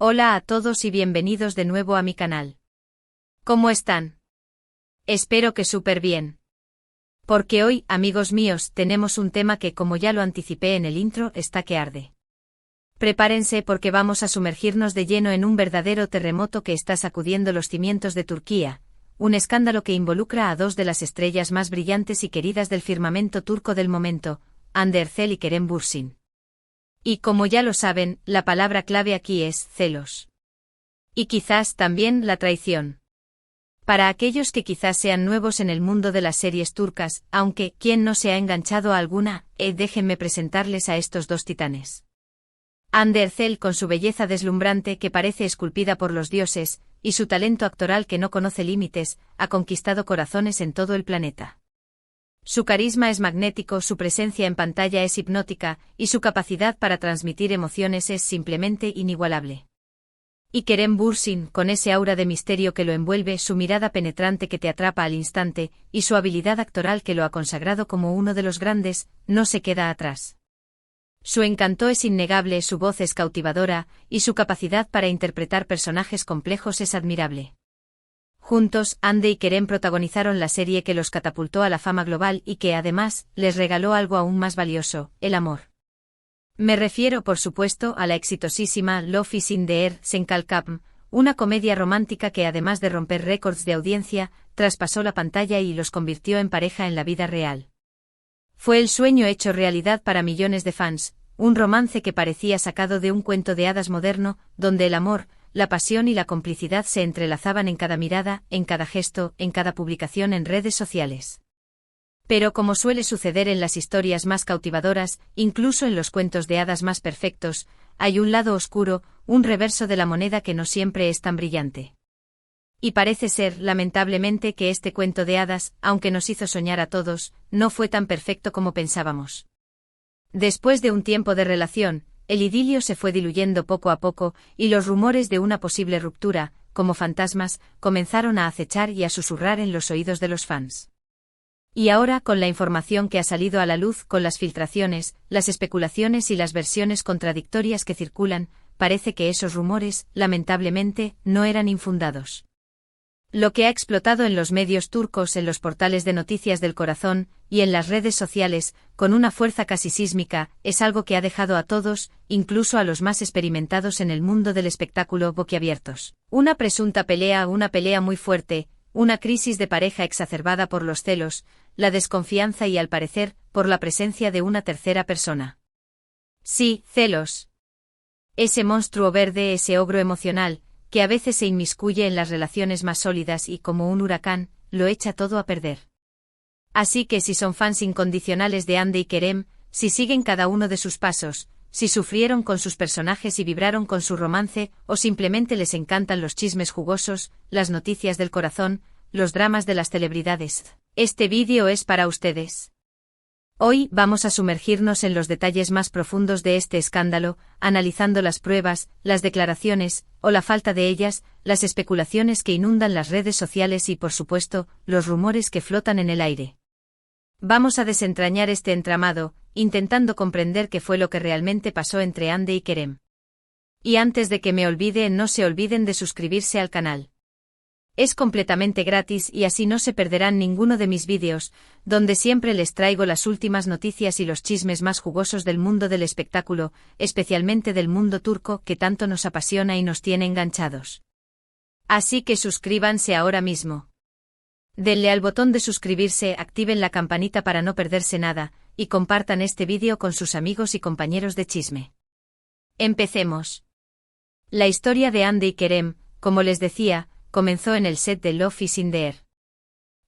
Hola a todos y bienvenidos de nuevo a mi canal. ¿Cómo están? Espero que súper bien. Porque hoy, amigos míos, tenemos un tema que, como ya lo anticipé en el intro, está que arde. Prepárense porque vamos a sumergirnos de lleno en un verdadero terremoto que está sacudiendo los cimientos de Turquía, un escándalo que involucra a dos de las estrellas más brillantes y queridas del firmamento turco del momento, Hande Erçel y Kerem Bürsin. Y como ya lo saben, la palabra clave aquí es celos. Y quizás también la traición. Para aquellos que quizás sean nuevos en el mundo de las series turcas, aunque, ¿quién no se ha enganchado a alguna? Déjenme presentarles a estos dos titanes. Hande Erçel con su belleza deslumbrante que parece esculpida por los dioses, y su talento actoral que no conoce límites, ha conquistado corazones en todo el planeta. Su carisma es magnético, su presencia en pantalla es hipnótica, y su capacidad para transmitir emociones es simplemente inigualable. Y Kerem Bürsin, con ese aura de misterio que lo envuelve, su mirada penetrante que te atrapa al instante, y su habilidad actoral que lo ha consagrado como uno de los grandes, no se queda atrás. Su encanto es innegable, su voz es cautivadora, y su capacidad para interpretar personajes complejos es admirable. Juntos, Hande y Kerem protagonizaron la serie que los catapultó a la fama global y que, además, les regaló algo aún más valioso, el amor. Me refiero, por supuesto, a la exitosísima Love is in the Air, Senkalkapm, una comedia romántica que, además de romper récords de audiencia, traspasó la pantalla y los convirtió en pareja en la vida real. Fue el sueño hecho realidad para millones de fans, un romance que parecía sacado de un cuento de hadas moderno, donde el amor, la pasión y la complicidad se entrelazaban en cada mirada, en cada gesto, en cada publicación en redes sociales. Pero como suele suceder en las historias más cautivadoras, incluso en los cuentos de hadas más perfectos, hay un lado oscuro, un reverso de la moneda que no siempre es tan brillante. Y parece ser, lamentablemente, que este cuento de hadas, aunque nos hizo soñar a todos, no fue tan perfecto como pensábamos. Después de un tiempo de relación, el idilio se fue diluyendo poco a poco, y los rumores de una posible ruptura, como fantasmas, comenzaron a acechar y a susurrar en los oídos de los fans. Y ahora, con la información que ha salido a la luz, con las filtraciones, las especulaciones y las versiones contradictorias que circulan, parece que esos rumores, lamentablemente, no eran infundados. Lo que ha explotado en los medios turcos, en los portales de noticias del corazón, y en las redes sociales, con una fuerza casi sísmica, es algo que ha dejado a todos, incluso a los más experimentados en el mundo del espectáculo, boquiabiertos. Una presunta pelea, una pelea muy fuerte, una crisis de pareja exacerbada por los celos, la desconfianza y, al parecer, por la presencia de una tercera persona. Sí, celos. Ese monstruo verde, ese ogro emocional, que a veces se inmiscuye en las relaciones más sólidas y, como un huracán, lo echa todo a perder. Así que si son fans incondicionales de Hande y Kerem, si siguen cada uno de sus pasos, si sufrieron con sus personajes y vibraron con su romance, o simplemente les encantan los chismes jugosos, las noticias del corazón, los dramas de las celebridades, este vídeo es para ustedes. Hoy vamos a sumergirnos en los detalles más profundos de este escándalo, analizando las pruebas, las declaraciones, o la falta de ellas, las especulaciones que inundan las redes sociales y, por supuesto, los rumores que flotan en el aire. Vamos a desentrañar este entramado, intentando comprender qué fue lo que realmente pasó entre Hande y Kerem. Y antes de que me olvide, no se olviden de suscribirse al canal. Es completamente gratis y así no se perderán ninguno de mis vídeos, donde siempre les traigo las últimas noticias y los chismes más jugosos del mundo del espectáculo, especialmente del mundo turco que tanto nos apasiona y nos tiene enganchados. Así que suscríbanse ahora mismo. Denle al botón de suscribirse, activen la campanita para no perderse nada, y compartan este vídeo con sus amigos y compañeros de chisme. Empecemos. La historia de Hande y Kerem, como les decía, comenzó en el set de Love is in the Air.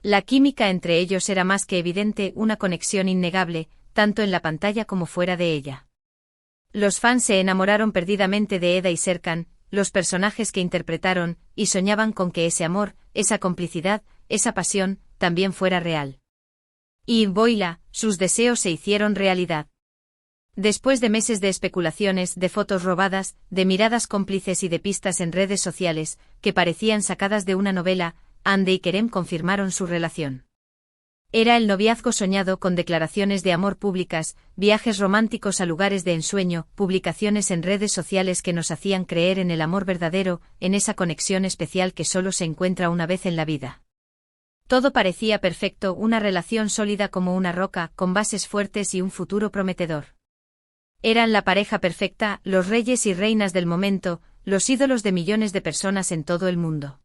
La química entre ellos era más que evidente, una conexión innegable, tanto en la pantalla como fuera de ella. Los fans se enamoraron perdidamente de Eda y Serkan, los personajes que interpretaron, y soñaban con que ese amor, esa complicidad, esa pasión, también fuera real. Y, voila, sus deseos se hicieron realidad. Después de meses de especulaciones, de fotos robadas, de miradas cómplices y de pistas en redes sociales, que parecían sacadas de una novela, Hande y Kerem confirmaron su relación. Era el noviazgo soñado con declaraciones de amor públicas, viajes románticos a lugares de ensueño, publicaciones en redes sociales que nos hacían creer en el amor verdadero, en esa conexión especial que solo se encuentra una vez en la vida. Todo parecía perfecto, una relación sólida como una roca, con bases fuertes y un futuro prometedor. Eran la pareja perfecta, los reyes y reinas del momento, los ídolos de millones de personas en todo el mundo.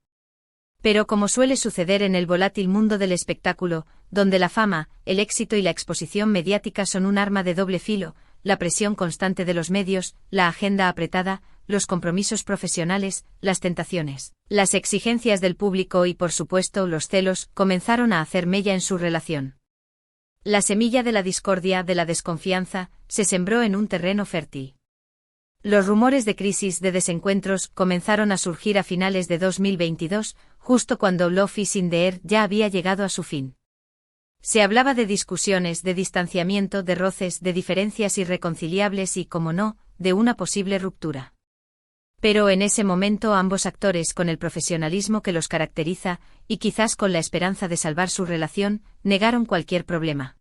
Pero como suele suceder en el volátil mundo del espectáculo, donde la fama, el éxito y la exposición mediática son un arma de doble filo, la presión constante de los medios, la agenda apretada, los compromisos profesionales, las tentaciones, las exigencias del público y por supuesto los celos comenzaron a hacer mella en su relación. La semilla de la discordia, de la desconfianza, se sembró en un terreno fértil. Los rumores de crisis, de desencuentros, comenzaron a surgir a finales de 2022, justo cuando Love is in the Air ya había llegado a su fin. Se hablaba de discusiones, de distanciamiento, de roces, de diferencias irreconciliables y, como no, de una posible ruptura. Pero en ese momento ambos actores, con el profesionalismo que los caracteriza, y quizás con la esperanza de salvar su relación, negaron cualquier problema.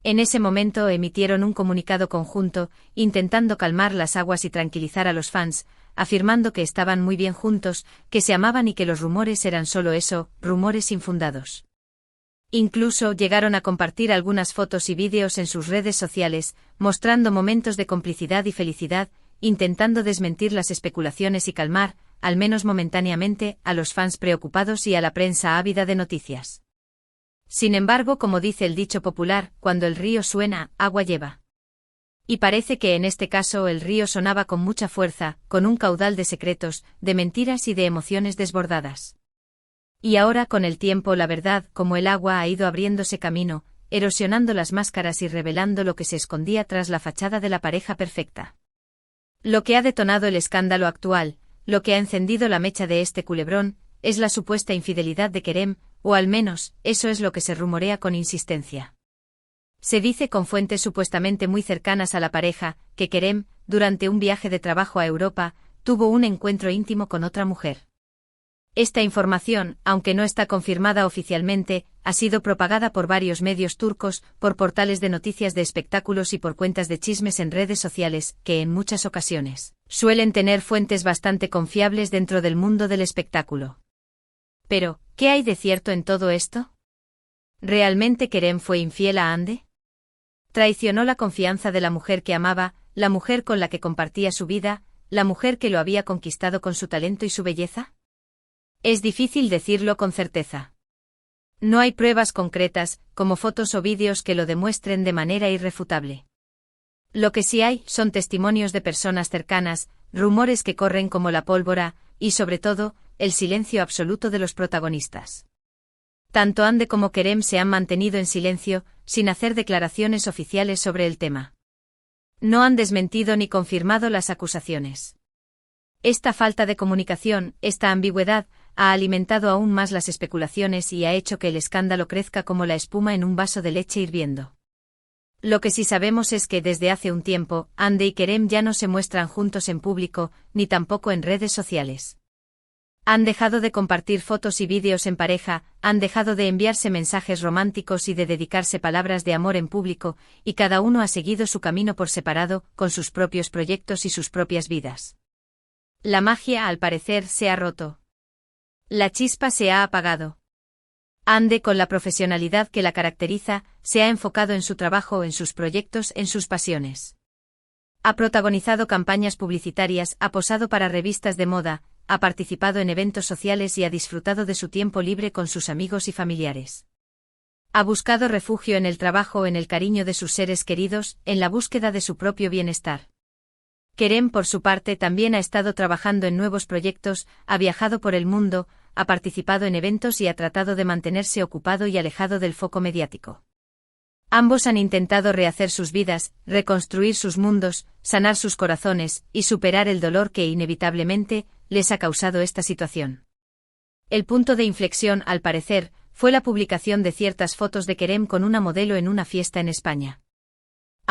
En ese momento emitieron un comunicado conjunto, intentando calmar las aguas y tranquilizar a los fans, afirmando que estaban muy bien juntos, que se amaban y que los rumores eran solo eso, rumores infundados. Incluso llegaron a compartir algunas fotos y vídeos en sus redes sociales, mostrando momentos de complicidad y felicidad, intentando desmentir las especulaciones y calmar, al menos momentáneamente, a los fans preocupados y a la prensa ávida de noticias. Sin embargo, como dice el dicho popular, cuando el río suena, agua lleva. Y parece que en este caso el río sonaba con mucha fuerza, con un caudal de secretos, de mentiras y de emociones desbordadas. Y ahora con el tiempo la verdad, como el agua, ha ido abriéndose camino, erosionando las máscaras y revelando lo que se escondía tras la fachada de la pareja perfecta. Lo que ha detonado el escándalo actual, lo que ha encendido la mecha de este culebrón, es la supuesta infidelidad de Kerem, o al menos, eso es lo que se rumorea con insistencia. Se dice con fuentes supuestamente muy cercanas a la pareja, que Kerem, durante un viaje de trabajo a Europa, tuvo un encuentro íntimo con otra mujer. Esta información, aunque no está confirmada oficialmente, ha sido propagada por varios medios turcos, por portales de noticias de espectáculos y por cuentas de chismes en redes sociales, que en muchas ocasiones suelen tener fuentes bastante confiables dentro del mundo del espectáculo. Pero, ¿qué hay de cierto en todo esto? ¿Realmente Kerem fue infiel a Hande? ¿Traicionó la confianza de la mujer que amaba, la mujer con la que compartía su vida, la mujer que lo había conquistado con su talento y su belleza? Es difícil decirlo con certeza. No hay pruebas concretas, como fotos o vídeos que lo demuestren de manera irrefutable. Lo que sí hay son testimonios de personas cercanas, rumores que corren como la pólvora, y sobre todo, el silencio absoluto de los protagonistas. Tanto Hande como Kerem se han mantenido en silencio, sin hacer declaraciones oficiales sobre el tema. No han desmentido ni confirmado las acusaciones. Esta falta de comunicación, esta ambigüedad, ha alimentado aún más las especulaciones y ha hecho que el escándalo crezca como la espuma en un vaso de leche hirviendo. Lo que sí sabemos es que desde hace un tiempo, Hande y Kerem ya no se muestran juntos en público, ni tampoco en redes sociales. Han dejado de compartir fotos y vídeos en pareja, han dejado de enviarse mensajes románticos y de dedicarse palabras de amor en público, y cada uno ha seguido su camino por separado, con sus propios proyectos y sus propias vidas. La magia, al parecer, se ha roto. La chispa se ha apagado. Hande, con la profesionalidad que la caracteriza, se ha enfocado en su trabajo, en sus proyectos, en sus pasiones. Ha protagonizado campañas publicitarias, ha posado para revistas de moda, ha participado en eventos sociales y ha disfrutado de su tiempo libre con sus amigos y familiares. Ha buscado refugio en el trabajo, en el cariño de sus seres queridos, en la búsqueda de su propio bienestar. Kerem, por su parte, también ha estado trabajando en nuevos proyectos, ha viajado por el mundo, ha participado en eventos y ha tratado de mantenerse ocupado y alejado del foco mediático. Ambos han intentado rehacer sus vidas, reconstruir sus mundos, sanar sus corazones y superar el dolor que inevitablemente les ha causado esta situación. El punto de inflexión, al parecer, fue la publicación de ciertas fotos de Kerem con una modelo en una fiesta en España.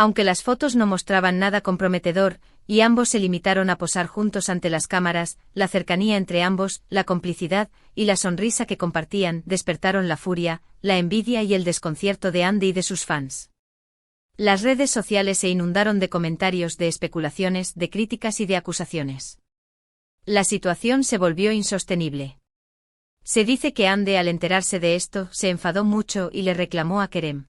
Aunque las fotos no mostraban nada comprometedor, y ambos se limitaron a posar juntos ante las cámaras, la cercanía entre ambos, la complicidad y la sonrisa que compartían despertaron la furia, la envidia y el desconcierto de Andy y de sus fans. Las redes sociales se inundaron de comentarios, de especulaciones, de críticas y de acusaciones. La situación se volvió insostenible. Se dice que Andy, al enterarse de esto, se enfadó mucho y le reclamó a Kerem.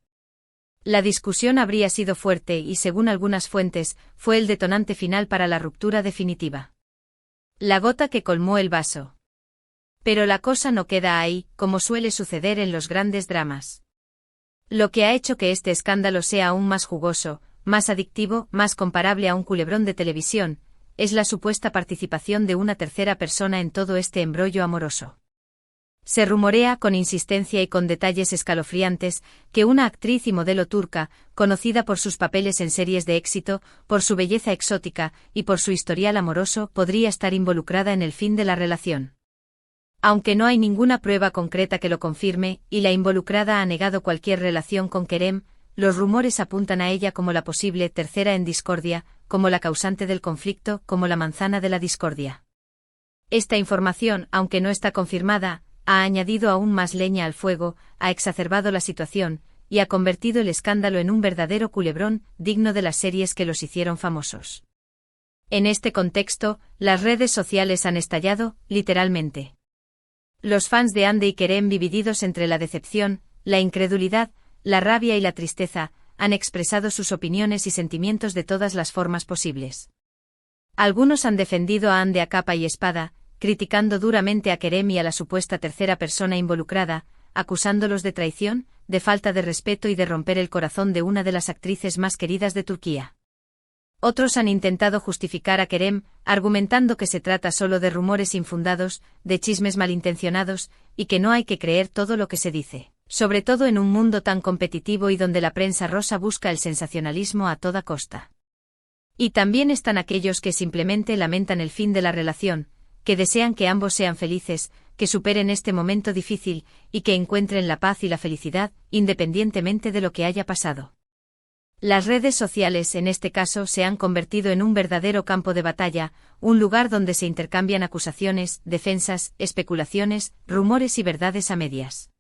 La discusión habría sido fuerte y, según algunas fuentes, fue el detonante final para la ruptura definitiva. La gota que colmó el vaso. Pero la cosa no queda ahí, como suele suceder en los grandes dramas. Lo que ha hecho que este escándalo sea aún más jugoso, más adictivo, más comparable a un culebrón de televisión, es la supuesta participación de una tercera persona en todo este embrollo amoroso. Se rumorea con insistencia y con detalles escalofriantes que una actriz y modelo turca, conocida por sus papeles en series de éxito, por su belleza exótica y por su historial amoroso, podría estar involucrada en el fin de la relación. Aunque no hay ninguna prueba concreta que lo confirme, y la involucrada ha negado cualquier relación con Kerem, los rumores apuntan a ella como la posible tercera en discordia, como la causante del conflicto, como la manzana de la discordia. Esta información, aunque no está confirmada, ha añadido aún más leña al fuego, ha exacerbado la situación, y ha convertido el escándalo en un verdadero culebrón, digno de las series que los hicieron famosos. En este contexto, las redes sociales han estallado, literalmente. Los fans de Andy y Kerem, divididos entre la decepción, la incredulidad, la rabia y la tristeza, han expresado sus opiniones y sentimientos de todas las formas posibles. Algunos han defendido a Andy a capa y espada, criticando duramente a Kerem y a la supuesta tercera persona involucrada, acusándolos de traición, de falta de respeto y de romper el corazón de una de las actrices más queridas de Turquía. Otros han intentado justificar a Kerem, argumentando que se trata solo de rumores infundados, de chismes malintencionados, y que no hay que creer todo lo que se dice, sobre todo en un mundo tan competitivo y donde la prensa rosa busca el sensacionalismo a toda costa. Y también están aquellos que simplemente lamentan el fin de la relación, que desean que ambos sean felices, que superen este momento difícil, y que encuentren la paz y la felicidad, independientemente de lo que haya pasado. Las redes sociales, en este caso, se han convertido en un verdadero campo de batalla, un lugar donde se intercambian acusaciones, defensas, especulaciones, rumores y verdades a medias.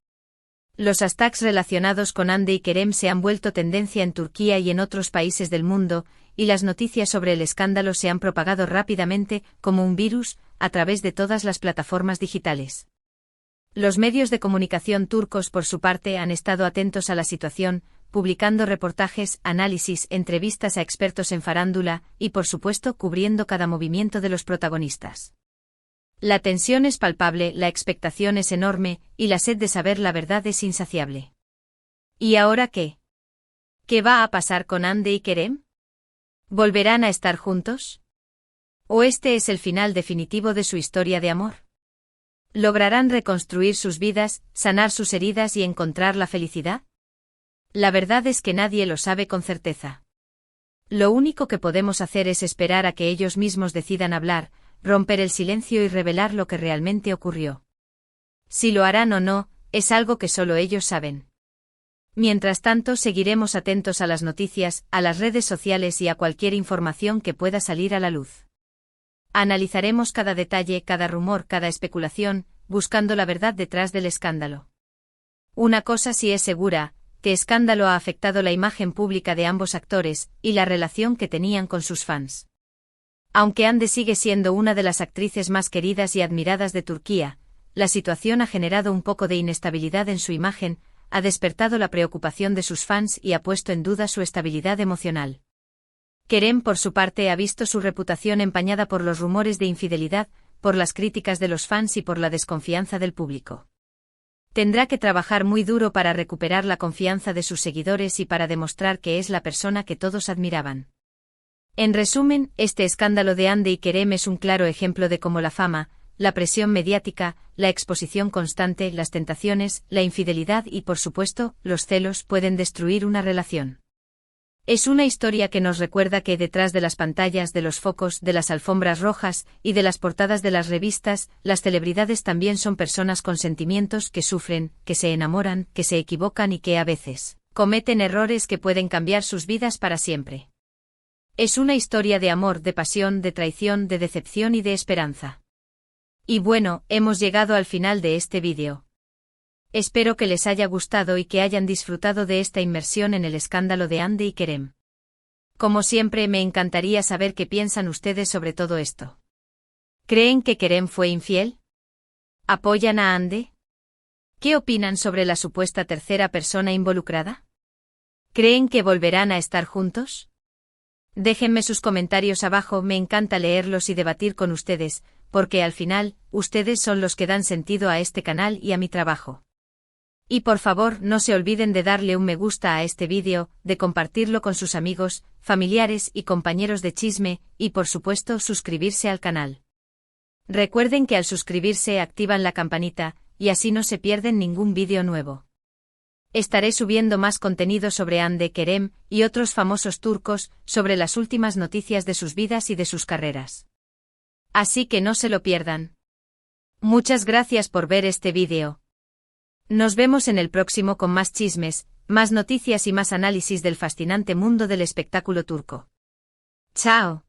Los hashtags relacionados con Andy y Kerem se han vuelto tendencia en Turquía y en otros países del mundo, y las noticias sobre el escándalo se han propagado rápidamente, como un virus, a través de todas las plataformas digitales. Los medios de comunicación turcos, por su parte, han estado atentos a la situación, publicando reportajes, análisis, entrevistas a expertos en farándula, y por supuesto cubriendo cada movimiento de los protagonistas. La tensión es palpable, la expectación es enorme, y la sed de saber la verdad es insaciable. ¿Y ahora qué? ¿Qué va a pasar con Andy y Kerem? ¿Volverán a estar juntos? ¿O este es el final definitivo de su historia de amor? ¿Lograrán reconstruir sus vidas, sanar sus heridas y encontrar la felicidad? La verdad es que nadie lo sabe con certeza. Lo único que podemos hacer es esperar a que ellos mismos decidan hablar, romper el silencio y revelar lo que realmente ocurrió. Si lo harán o no, es algo que solo ellos saben. Mientras tanto, seguiremos atentos a las noticias, a las redes sociales y a cualquier información que pueda salir a la luz. Analizaremos cada detalle, cada rumor, cada especulación, buscando la verdad detrás del escándalo. Una cosa sí es segura, que escándalo ha afectado la imagen pública de ambos actores, y la relación que tenían con sus fans. Aunque Andy sigue siendo una de las actrices más queridas y admiradas de Turquía, la situación ha generado un poco de inestabilidad en su imagen, ha despertado la preocupación de sus fans y ha puesto en duda su estabilidad emocional. Kerem, por su parte, ha visto su reputación empañada por los rumores de infidelidad, por las críticas de los fans y por la desconfianza del público. Tendrá que trabajar muy duro para recuperar la confianza de sus seguidores y para demostrar que es la persona que todos admiraban. En resumen, este escándalo de Andy y Kerem es un claro ejemplo de cómo la fama, la presión mediática, la exposición constante, las tentaciones, la infidelidad y, por supuesto, los celos pueden destruir una relación. Es una historia que nos recuerda que detrás de las pantallas, de los focos, de las alfombras rojas y de las portadas de las revistas, las celebridades también son personas con sentimientos que sufren, que se enamoran, que se equivocan y que a veces Cometen errores que pueden cambiar sus vidas para siempre. Es una historia de amor, de pasión, de traición, de decepción y de esperanza. Y bueno, hemos llegado al final de este vídeo. Espero que les haya gustado y que hayan disfrutado de esta inmersión en el escándalo de Hande y Kerem. Como siempre, me encantaría saber qué piensan ustedes sobre todo esto. ¿Creen que Kerem fue infiel? ¿Apoyan a Hande? ¿Qué opinan sobre la supuesta tercera persona involucrada? ¿Creen que volverán a estar juntos? Déjenme sus comentarios abajo, me encanta leerlos y debatir con ustedes, porque al final, ustedes son los que dan sentido a este canal y a mi trabajo. Y por favor, no se olviden de darle un me gusta a este vídeo, de compartirlo con sus amigos, familiares y compañeros de chisme, y por supuesto suscribirse al canal. Recuerden que al suscribirse activan la campanita, y así no se pierden ningún vídeo nuevo. Estaré subiendo más contenido sobre Hande, Kerem, y otros famosos turcos, sobre las últimas noticias de sus vidas y de sus carreras. Así que no se lo pierdan. Muchas gracias por ver este vídeo. Nos vemos en el próximo con más chismes, más noticias y más análisis del fascinante mundo del espectáculo turco. ¡Chao!